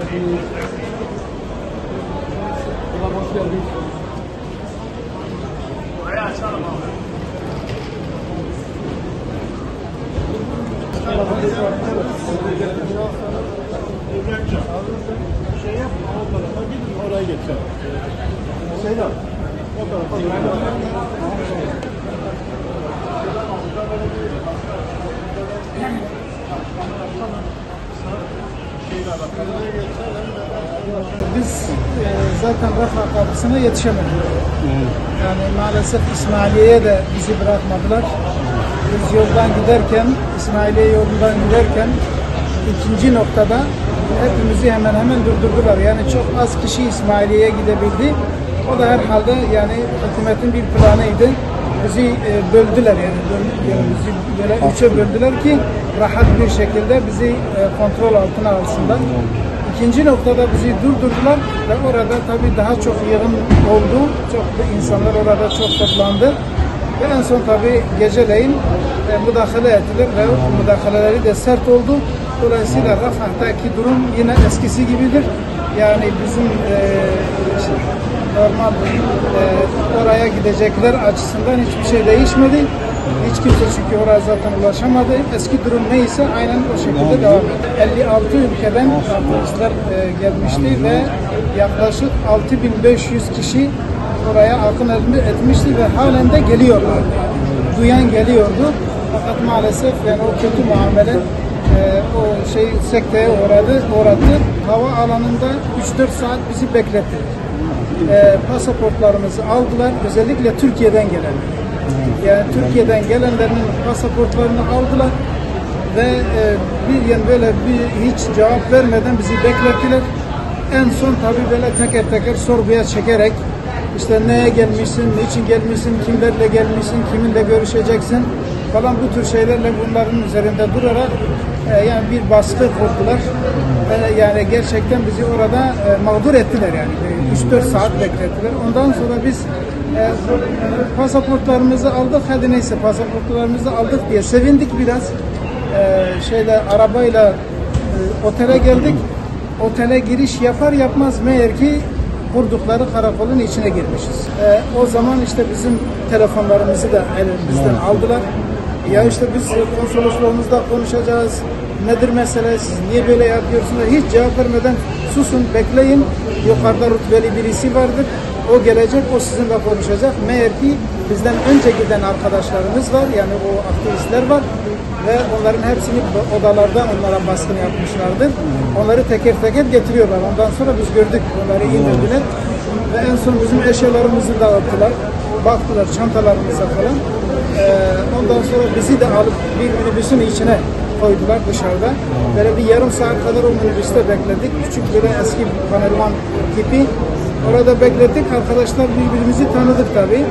Hoş geldin. Buraya açalım abi. Şey yapma, o tarafa gidin, oraya geçelim. Şeyden, o tarafa. Biz zaten Refah kapısına yetişemedik. Yani maalesef İsmailiye'ye de bizi bırakmadılar. Biz yoldan giderken, İsmailiye yolundan giderken ikinci noktada hepimizi hemen hemen durdurdular. Yani çok az kişi İsmailiye'ye gidebildi. O da herhalde yani hükümetin bir planıydı. Bizi böldüler yani bizi böyle üçe böldüler ki rahat bir şekilde bizi kontrol altına alsınlar. İkinci noktada bizi durdurdular ve orada tabii daha çok yığın oldu. Çok insanlar orada çok toplandı. Ve en son tabii geceleyin müdahale ettiler ve müdahaleleri de sert oldu. Dolayısıyla Rafah'taki durum yine eskisi gibidir. Yani bizim normal oraya gidecekler açısından hiçbir şey değişmedi. Hiç kimse çünkü oraya zaten ulaşamadı. Eski durum neyse aynen o şekilde devam ediyor. 56 ülkeden aktivistler gelmişti ve yaklaşık 6500 kişi oraya akın etmişti ve halen de geliyorlardı. Duyan geliyordu. Fakat maalesef yani o kötü muamele o sekteye uğradı. Hava alanında 3-4 saat bizi beklettiler. Pasaportlarımızı aldılar. Özellikle Türkiye'den gelenler. Yani Türkiye'den gelenlerin pasaportlarını aldılar ve böyle hiç cevap vermeden bizi beklettiler. En son tabii böyle teker teker sorguya çekerek işte neye gelmişsin, niçin gelmişsin, kimlerle gelmişsin, kiminle görüşeceksin falan bu tür şeylerle bunların üzerinde durarak yani bir baskı kurdular. Yani gerçekten bizi orada mağdur ettiler yani. 3-4 saat beklettiler. Ondan sonra biz pasaportlarımızı aldık. Hadi neyse pasaportlarımızı aldık diye sevindik biraz. Arabayla otele geldik. Otele giriş yapar yapmaz meğer ki vurdukları karakolun içine girmişiz. O zaman işte bizim telefonlarımızı da elimizden aldılar. Ya işte biz konsolosluğumuzda konuşacağız. Nedir mesele? Siz niye böyle yapıyorsunuz? Hiç cevap vermeden susun, bekleyin. Yukarıda rütbeli birisi vardır. O gelecek, o sizinle konuşacak. Meğer ki bizden önce giden arkadaşlarımız var. Yani o aktivistler var. Ve onların hepsini odalarda onlara baskın yapmışlardır. Onları teker teker getiriyorlar. Ondan sonra biz gördük. Onları indirdiler. Ve en son bizim eşyalarımızı dağıttılar. Baktılar çantalarımıza falan. Ondan sonra bizi de alıp bir minibüsün içine koydular dışarıda. Böyle bir yarım saat kadar o minibüste bekledik. Küçük böyle eski panelman tipi. Orada bekledik. Arkadaşlar birbirimizi tanıdık tabii.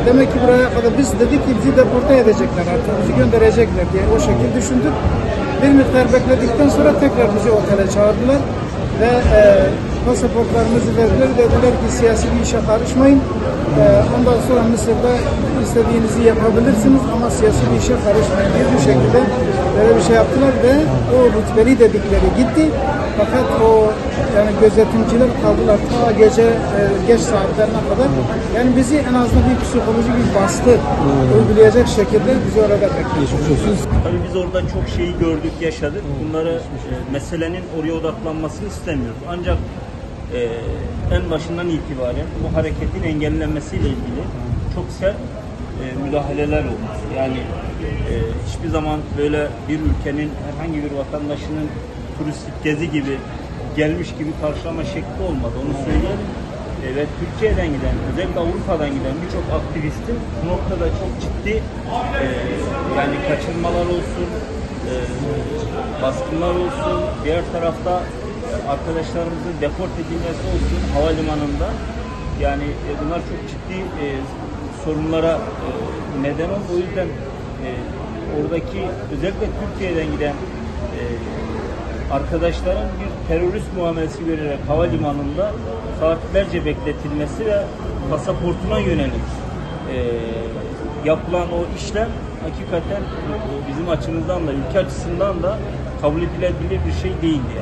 Demek ki buraya kadar biz dedik ki bizi deporte edecekler artık. Bizi gönderecekler diye o şekilde düşündük. Bir miktar bekledikten sonra tekrar bizi otele çağırdılar. Ve pasaportlarımızı verdiler. Dediler ki siyasi bir işe karışmayın. Ondan sonra Mısır'da istediğinizi yapabilirsiniz ama siyasi bir işe karışmayın diye bir şekilde böyle bir şey yaptılar ve o rütbeli dedikleri gitti. Fakat o yani gözetimciler kaldılar ta gece geç saatlerine kadar. Yani bizi en azından bir psikolojik bir baskı uygulayacak şekilde bizi orada bekliyorsunuz. Tabii biz orada çok şeyi gördük, yaşadık. Bunları meselenin oraya odaklanmasını istemiyoruz. Ancak en başından itibaren bu hareketin engellenmesiyle ilgili çok sert müdahaleler oldu. Yani hiçbir zaman böyle bir ülkenin herhangi bir vatandaşının turistik gezi gibi gelmiş gibi karşılama şekli olmadı. Onu söyleyelim. Ve Türkiye'den giden, özellikle Avrupa'dan giden birçok aktivistin bu noktada çok ciddi yani kaçırmalar olsun, baskınlar olsun, diğer tarafta arkadaşlarımızın deport edilmesi olsun havalimanında. Yani bunlar çok ciddi sorunlara neden oldu. O yüzden oradaki özellikle Türkiye'den giden arkadaşların bir terörist muamelesi görerek havalimanında saatlerce bekletilmesi ve pasaportuna yönelik yapılan o işlem hakikaten bizim açımızdan da ülke açısından da kabul edilebilir bir şey değildi yani.